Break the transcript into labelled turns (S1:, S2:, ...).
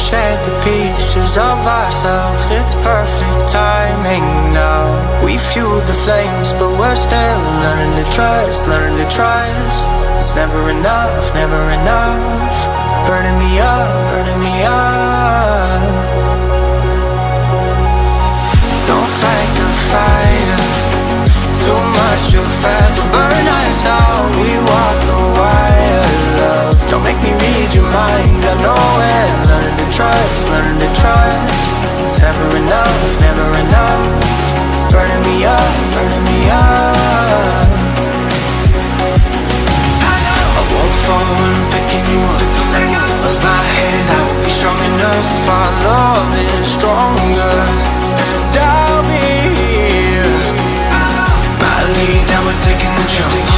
S1: shed the pieces of ourselves. It's perfect timing now. We fueled the flames, but we're still learning to trust, learning to trust. It's never enough, never enough. Burning me up, burning me up. Don't fight the fire, too much too fast will burn us out. We walk the wire, love. Don't make me read your mind, I know it. Learning to trust, learning to trust. It's never enough, never enough. Burning me up, burning me up. I won't fall when I'm picking you up. Of my hand, I won't be strong enough. Our love is stronger, and I'll be here. My lead, now we're taking the jump.